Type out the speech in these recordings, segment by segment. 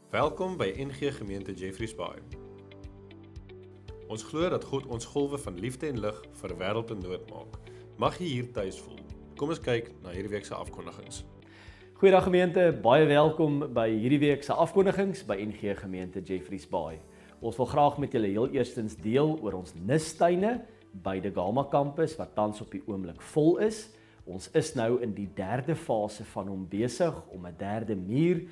Welkom by NG Gemeente Jeffreys Bay. Ons glo dat God ons golwe van liefde en lig vir 'n wêreld in nood maak. Mag jy hier tuis voel. Kom ons kyk na hierdie week se afkondigings. Goeiedag gemeente, baie welkom by hierdie week se afkondigings by NG Gemeente Jeffreys Bay. Ons wil graag met julle heel eerstens deel oor ons nistuine by die Gama kampus wat tans op die oomblik vol is. Ons is nou in die derde fase van hom besig om 'n derde muur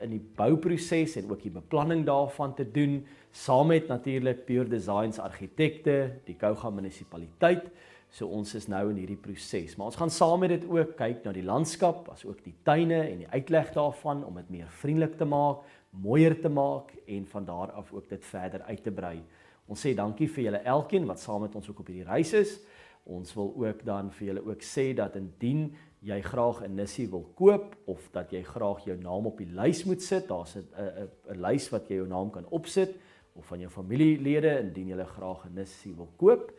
in die bouproses en ook die beplanning daarvan te doen, saam met natuurlik Pure Designs argitekte, die Kouga munisipaliteit. So ons is nou in hierdie proses, maar ons gaan saam met dit ook kyk na die landskap, as ook die tuine en die uitleg daarvan om dit meer vriendelik te maak, mooier te maak en van daar af ook dit verder uit te brei. Ons sê dankie vir julle elkeen wat saam met ons ook op hierdie reis is. Ons wil ook dan vir julle ook sê dat indien jy graag 'n nissie wil koop of dat jy graag jou naam op die lys moet sit, daar's 'n lys wat jy jou naam kan opsit of van jou familielede indien jy graag 'n nissie wil koop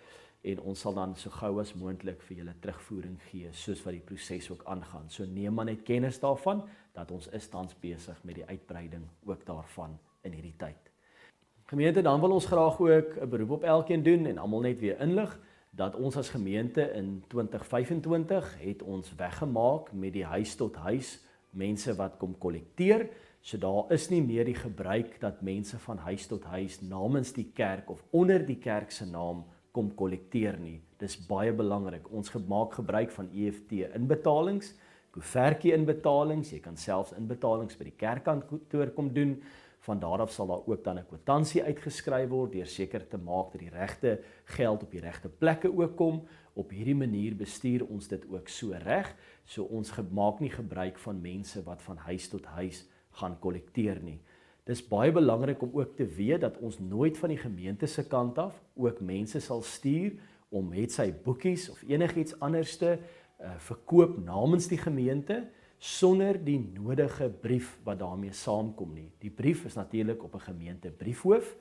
en ons sal dan so gou as moontlik vir julle terugvoering gee soos wat die proses ook aangaan. So neem maar net kennis daarvan dat ons is tans besig met die uitbreiding ook daarvan in hierdie tyd. Gemeente, dan wil ons graag ook 'n beroep op elkeen doen en almal net weer inlig dat ons as gemeente in 2025 het ons weggemaak met die huis tot huis mense wat kom kollekteer. So daar is nie meer die gebruik dat mense van huis tot huis namens die kerk of onder die kerk se naam kom kollekteer nie. Dis baie belangrik. Ons maak gebruik van EFT inbetalings, koevertjie inbetalings, jy kan selfs inbetalings by die kerkkantoor kom doen. Van daar af sal daar ook dan 'n kwitansie uitgeskryf word deur seker te maak dat die regte geld op die regte plekke ook kom. Op hierdie manier bestuur ons dit ook so reg. So ons maak nie gebruik van mense wat van huis tot huis gaan kollekteer nie. Dis baie belangrik om ook te weet dat ons nooit van die gemeente se kant af ook mense sal stuur om met sy boekies of enigiets anderste verkoop namens die gemeente sonder die nodige brief wat daarmee saamkom nie. Die brief is natuurlik op 'n gemeente briefhoof.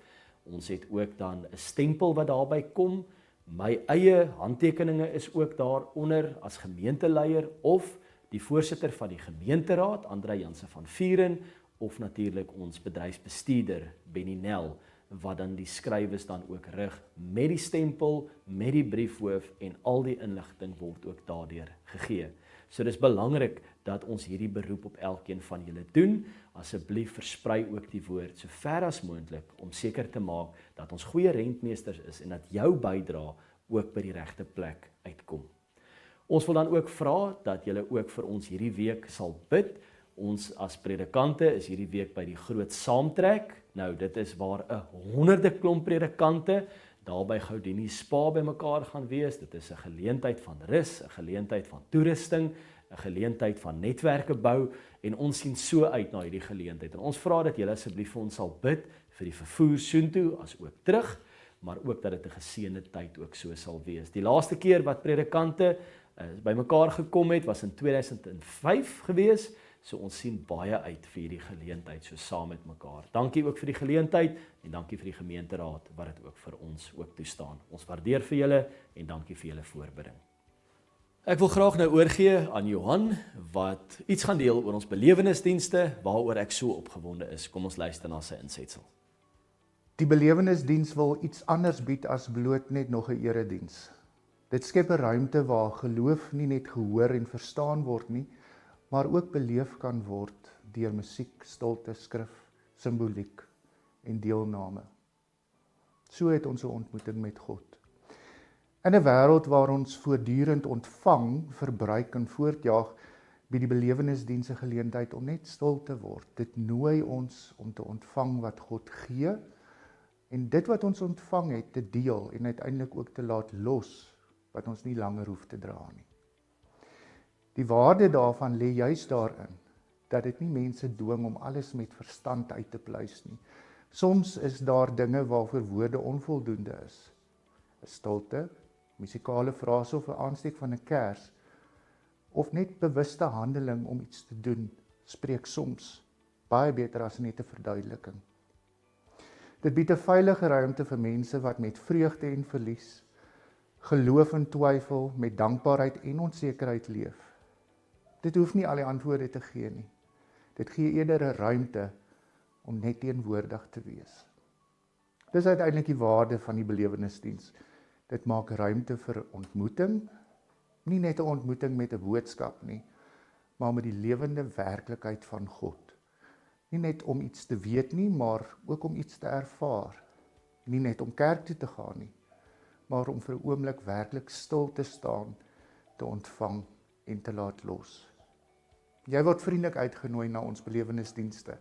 Ons het ook dan 'n stempel wat daarby kom. My eie handtekeninge is ook daaronder as gemeenteleier of die voorsitter van die gemeenteraad, Andre Janse van Vuren, of natuurlik ons bedryfsbestuurder Benny Nel, wat dan die skrywes dan ook rig met die stempel, met die briefhoof en al die inligting word ook daardeur gegee. So dis belangrik dat ons hierdie beroep op elkeen van julle doen. Asseblief versprei ook die woord so ver as moontlik om seker te maak dat ons goeie rentmeesters is en dat jou bydrae ook by die regte plek uitkom. Ons wil dan ook vra dat julle ook vir ons hierdie week sal bid. Ons as predikante is hierdie week by die groot saamtrek. Nou dit is waar 'n honderde klomp predikante daar by Goudini Spa bymekaar gaan wees. Dit is 'n geleentheid van rus, 'n geleentheid van toerusting, 'n geleentheid van netwerke bou en ons sien so uit na hierdie geleentheid. En ons vra dat julle asseblief vir ons sal bid vir die vervoer soontoe as ook terug, maar ook dat dit 'n geseënde tyd ook so sal wees. Die laaste keer wat predikante bymekaar gekom het was in 2005 gewees. So ons sien baie uit vir hierdie geleentheid so saam met mekaar. Dankie ook vir die geleentheid en dankie vir die gemeenteraad wat dit ook vir ons ook toestaan. Ons waardeer vir julle en dankie vir julle voorbidding. Ek wil graag nou oorgee aan Johan wat iets gaan deel oor ons belewenisdienste waaroor ek so opgewonde is. Kom ons luister na sy insetsel. Die belewenisdiens wil iets anders bied as bloot net nog 'n erediens. Dit skep 'n ruimte waar geloof nie net gehoor en verstaan word nie, maar ook beleef kan word deur musiek, stilte, skrif, simboliek en deelname. So het ons 'n ontmoeting met God. In 'n wêreld waar ons voortdurend ontvang, verbruik en voortjaag, bied die belewenisdiens 'n geleentheid om net stil te word. Dit nooi ons om te ontvang wat God gee en dit wat ons ontvang het te deel en uiteindelik ook te laat los wat ons nie langer hoef te dra nie. Die waarde daarvan lê juis daarin dat dit nie mense dwing om alles met verstand uit te pluis nie. Soms is daar dinge waarvoor woorde onvoldoende is. 'n Stilte, musikale frase of 'n aansteek van 'n kers of net bewuste handeling om iets te doen, spreek soms baie beter as net 'n verduideliking. Dit bied 'n veilige ruimte vir mense wat met vreugde en verlies, geloof en twyfel, met dankbaarheid en onsekerheid leef. Dit hoef nie al die antwoorde te gee nie. Dit gee eerder 'n ruimte om net teenwoordig te wees. Dis uiteindelik die waarde van die belewenisdiens. Dit maak ruimte vir ontmoeting, nie net 'n ontmoeting met 'n boodskap nie, maar met die lewende werklikheid van God. Nie net om iets te weet nie, maar ook om iets te ervaar. Nie net om kerk toe te gaan nie, maar om vir 'n oomblik werklik stil te staan, te ontvang en te laat los. Jy word vriendelik uitgenooi na ons belewenisdienste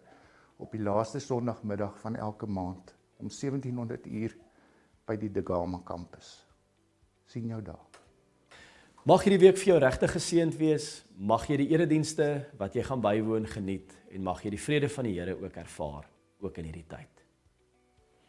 op die laaste Sondagmiddag van elke maand om 1700 uur by die De Gama kampus. Sien jou daar. Mag hierdie week vir jou regtig geseënd wees, mag jy die eredienste wat jy gaan bywoon geniet en mag jy die vrede van die Here ook ervaar, ook in hierdie tyd.